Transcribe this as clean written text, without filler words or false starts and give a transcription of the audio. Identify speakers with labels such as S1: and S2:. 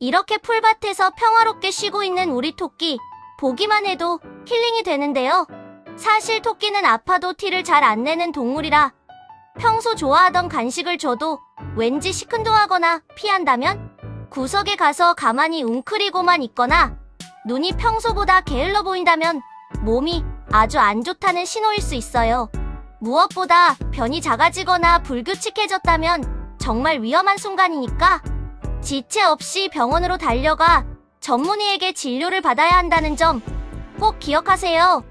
S1: 이렇게 풀밭에서 평화롭게 쉬고 있는 우리 토끼, 보기만 해도 힐링이 되는데요. 사실 토끼는 아파도 티를 잘 안 내는 동물이라 평소 좋아하던 간식을 줘도 왠지 시큰둥하거나 피한다면 구석에 가서 가만히 웅크리고만 있거나 눈이 평소보다 게을러 보인다면 몸이 아주 안 좋다는 신호일 수 있어요. 무엇보다 변이 작아지거나 불규칙해졌다면 정말 위험한 순간이니까 지체 없이 병원으로 달려가 전문의에게 진료를 받아야 한다는 점 꼭 기억하세요.